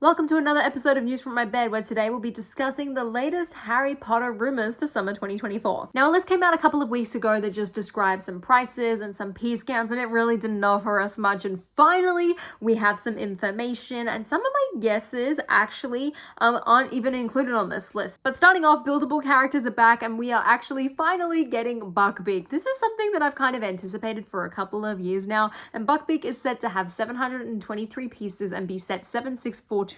Welcome to another episode of News from My Bed, where today we'll be discussing the latest Harry Potter rumors for summer 2024. Now, a list came out a couple of weeks ago that just described some prices and some piece counts, and it really didn't offer us much. And finally, we have some information, and some of my guesses actually aren't even included on this list. But starting off, buildable characters are back, and we are actually finally getting Buckbeak. This is something that I've kind of anticipated for a couple of years now, and Buckbeak is set to have 723 pieces and be set 76427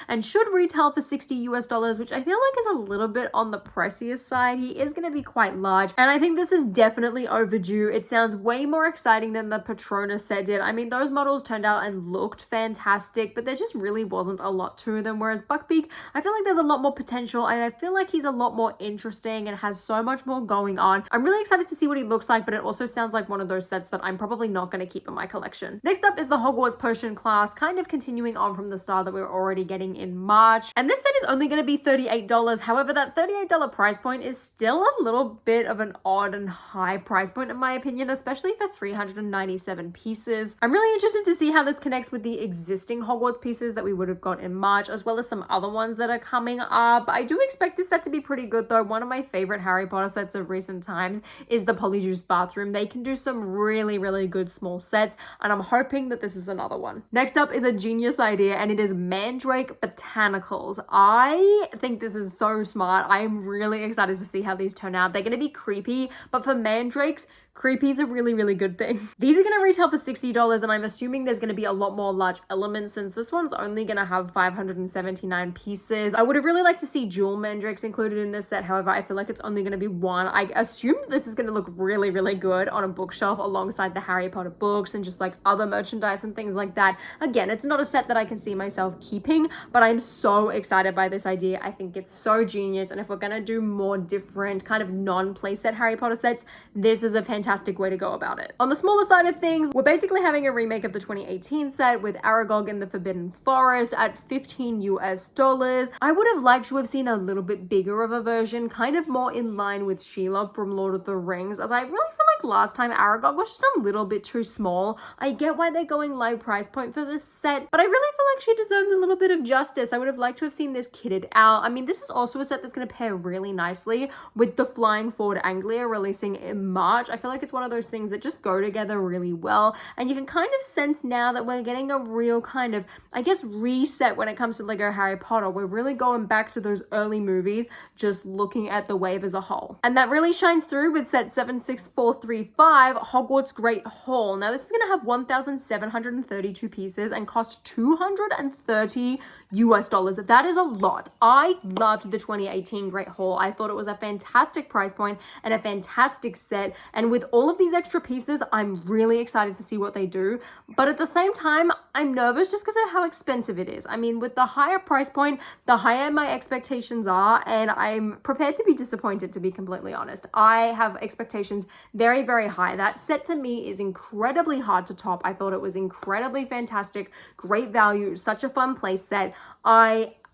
and should retail for $60 which I feel like is a little bit on the pricier side. He is going to be quite large, and I think this is definitely overdue. It sounds way more exciting than the Patronus set did. I mean, those models turned out and looked fantastic, but there just really wasn't a lot to them, whereas Buckbeak, I feel like there's a lot more potential, and I feel like he's a lot more interesting and has so much more going on. I'm really excited to see what he looks like, but it also sounds like one of those sets that I'm probably not going to keep in my collection. Next up is the Hogwarts potion class, kind of continuing on from the style that we were already getting in March. And this set is only going to be $38. However, that $38 price point is still a little bit of an odd and high price point in my opinion, especially for 397 pieces. I'm really interested to see how this connects with the existing Hogwarts pieces that we would have got in March, as well as some other ones that are coming up. I do expect this set to be pretty good though. One of my favorite Harry Potter sets of recent times is the Polyjuice bathroom. They can do some really, really good small sets, and I'm hoping that this is another one. Next up is a genius idea, and it is Mandrake Botanicals. I think this is so smart. I'm really excited to see how these turn out. They're going to be creepy, but for mandrakes, creepy is a really, really good thing. These are going to retail for $60, and I'm assuming there's going to be a lot more large elements since this one's only going to have 579 pieces. I would have really liked to see jewel mandrakes included in this set. However, I feel like it's only going to be one. I assume this is going to look really, really good on a bookshelf alongside the Harry Potter books and just like other merchandise and things like that. Again, it's not a set that I can see myself keeping, but I'm so excited by this idea. I think it's so genius, and if we're going to do more different kind of non-playset Harry Potter sets, this is a fantastic way to go about it. On the smaller side of things, we're basically having a remake of the 2018 set with Aragog in the Forbidden Forest at $15. I would have liked to have seen a little bit bigger of a version, kind of more in line with Shelob from Lord of the Rings, as I really feel like last time Aragog was just a little bit too small. I get why they're going low price point for this set, but I really feel like she deserves a little bit of justice. I would have liked to have seen this kitted out. I mean, this is also a set that's going to pair really nicely with the Flying Forward Anglia releasing in March. I feel like it's one of those things that just go together really well, and you can kind of sense now that we're getting a real kind of, I guess, reset when it comes to Lego Harry Potter. We're really going back to those early movies, just looking at the wave as a whole. And that really shines through with set 76435, Hogwarts Great Hall. Now this is going to have 1,732 pieces and cost $230. That is a lot. I loved the 2018 Great Hall. I thought it was a fantastic price point and a fantastic set, and with all of these extra pieces, I'm really excited to see what they do. But at the same time, I'm nervous just because of how expensive it is. I mean, with the higher price point, the higher my expectations are, and I'm prepared to be disappointed, to be completely honest. I have expectations very, very high. That set to me is incredibly hard to top. I thought it was incredibly fantastic, great value, such a fun play set.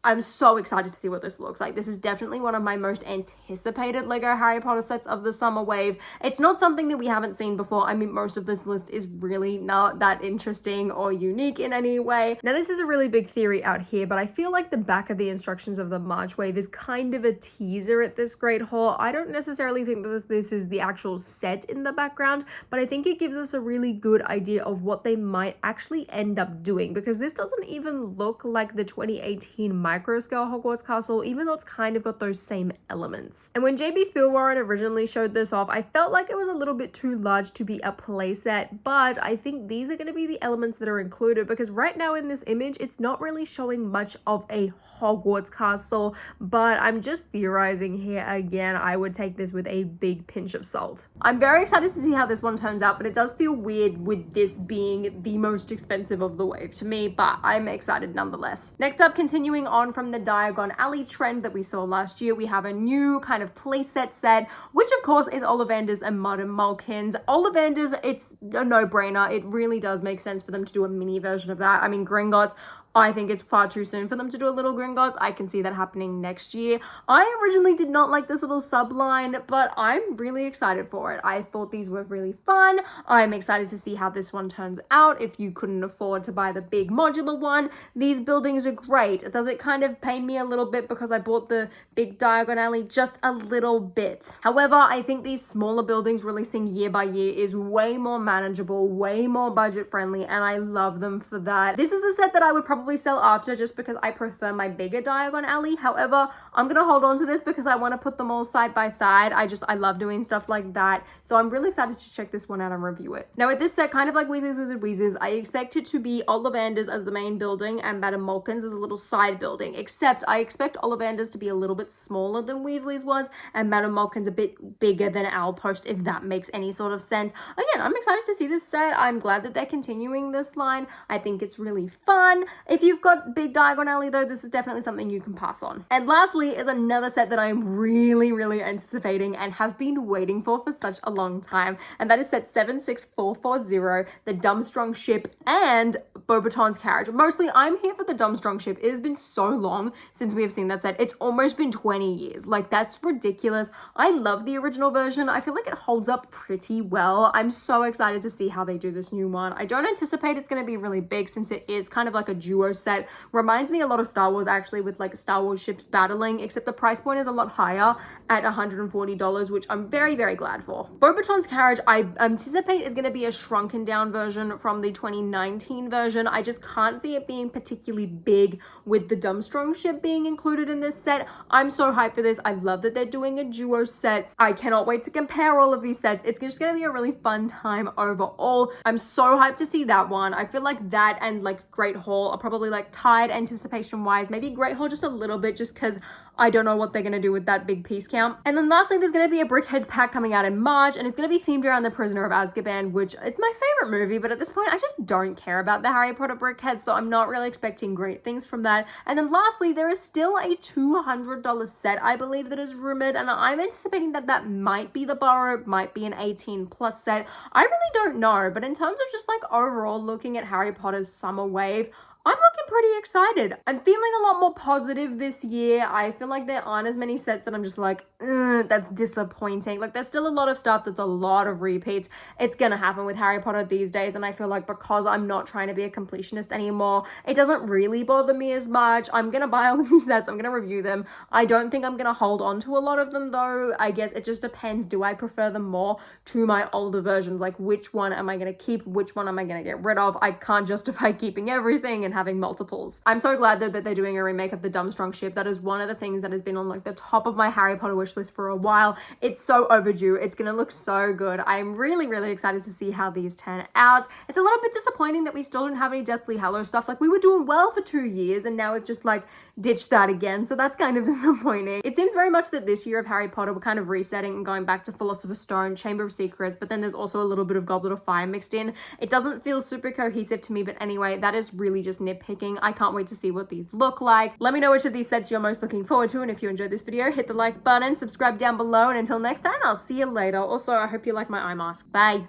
I'm so excited to see what this looks like. This is definitely one of my most anticipated Lego Harry Potter sets of the summer wave. It's not something that we haven't seen before. I mean, most of this list is really not that interesting or unique in any way. Now, this is a really big theory out here, but I feel like the back of the instructions of the March wave is kind of a teaser at this Great Hall. I don't necessarily think that this is the actual set in the background, but I think it gives us a really good idea of what they might actually end up doing, because this doesn't even look like the 2018 micro scale Hogwarts castle, even though it's kind of got those same elements. And when JB Spielwarren originally showed this off, I felt like it was a little bit too large to be a playset, but I think these are going to be the elements that are included, because right now in this image, it's not really showing much of a Hogwarts castle, but I'm just theorizing here again. I would take this with a big pinch of salt. I'm very excited to see how this one turns out, but it does feel weird with this being the most expensive of the wave to me, but I'm excited nonetheless. Next up, continuing on from the Diagon Alley trend that we saw last year, we have a new kind of playset set, which of course is Ollivanders and Mud and Mulkins. Ollivanders, it's a no-brainer. It really does make sense for them to do a mini version of that. I mean, Gringotts, I think it's far too soon for them to do a little Gringotts. I can see that happening next year. I originally did not like this little subline, but I'm really excited for it. I thought these were really fun. I'm excited to see how this one turns out. If you couldn't afford to buy the big modular one, these buildings are great. Does it kind of pain me a little bit because I bought the big Diagon Alley? Just a little bit. However, I think these smaller buildings releasing year by year is way more manageable, way more budget friendly, and I love them for that. This is a set that I would probably sell after just because I prefer my bigger Diagon Alley. However, I'm gonna hold on to this because I want to put them all side by side. I love doing stuff like that. So I'm really excited to check this one out and review it. Now with this set, kind of like Weasley's Wizard Wheezes, I expect it to be Ollivander's as the main building and Madame Malkin's as a little side building, except I expect Ollivander's to be a little bit smaller than Weasley's was and Madame Malkin's a bit bigger than Owlpost, if that makes any sort of sense. Again, I'm excited to see this set. I'm glad that they're continuing this line. I think it's really fun. If you've got big Diagon Alley though, this is definitely something you can pass on. And lastly is another set that I'm really anticipating and have been waiting for such a long time, and that is set 76440, the Durmstrang ship and Beauxbaton's carriage. Mostly I'm here for the Durmstrang ship. It has been so long since we have seen that set. It's almost been 20 years. Like, that's ridiculous. I love the original version. I feel like it holds up pretty well. I'm so excited to see how they do this new one. I don't anticipate it's going to be really big since it is kind of like a duo set. Reminds me a lot of Star Wars actually, with like Star Wars ships battling, except the price point is a lot higher at $140, which I'm very glad for. Beauxbaton's carriage I anticipate is going to be a shrunken down version from the 2019 version. I just can't see it being particularly big with the Durmstrang ship being included in this set. I'm so hyped for this. I love that they're doing a duo set. I cannot wait to compare all of these sets. It's just going to be a really fun time overall. I'm so hyped to see that one. I feel like that and like Great Hall are probably like tied anticipation wise. Maybe Great Hall just a little bit just because I don't know what they're going to do with that big piece count. And then lastly, there's going to be a Brickheads pack coming out in March, and it's going to be themed around The Prisoner of Azkaban, which it's my favorite movie, but at this point I just don't care about the Harry Potter Brickheads, so I'm not really expecting great things from that. And then lastly, there is still a $200 set, I believe, that is rumored, and I'm anticipating that that might be the Burrow, might be an 18+ set. I really don't know, but in terms of just like overall looking at Harry Potter's summer wave, I'm looking pretty excited. I'm feeling a lot more positive this year. I feel like there aren't as many sets that I'm just like, that's disappointing. Like, there's still a lot of stuff that's a lot of repeats. It's gonna happen with Harry Potter these days, and I feel like because I'm not trying to be a completionist anymore, it doesn't really bother me as much. I'm gonna buy all of these sets. I'm gonna review them. I don't think I'm gonna hold on to a lot of them though. I guess it just depends. Do I prefer them more to my older versions? Like, which one am I gonna keep? Which one am I gonna get rid of? I can't justify keeping everything and having multiples. I'm so glad though that they're doing a remake of the Durmstrang ship. That is one of the things that has been on like the top of my Harry Potter wish list for a while. It's so overdue. It's gonna look so good. I'm really excited to see how these turn out. It's a little bit disappointing that we still don't have any Deathly Hallows stuff. Like, we were doing well for 2 years and now we've just like ditched that again, so that's kind of disappointing. It seems very much that this year of Harry Potter we're kind of resetting and going back to Philosopher's Stone, Chamber of Secrets, but then there's also a little bit of Goblet of Fire mixed in. It doesn't feel super cohesive to me, but anyway, that is really just nitpicking. I can't wait to see what these look like. Let me know which of these sets you're most looking forward to, and if you enjoyed this video, hit the like button, subscribe down below, and until next time, I'll see you later. Also, I hope you like my eye mask. Bye!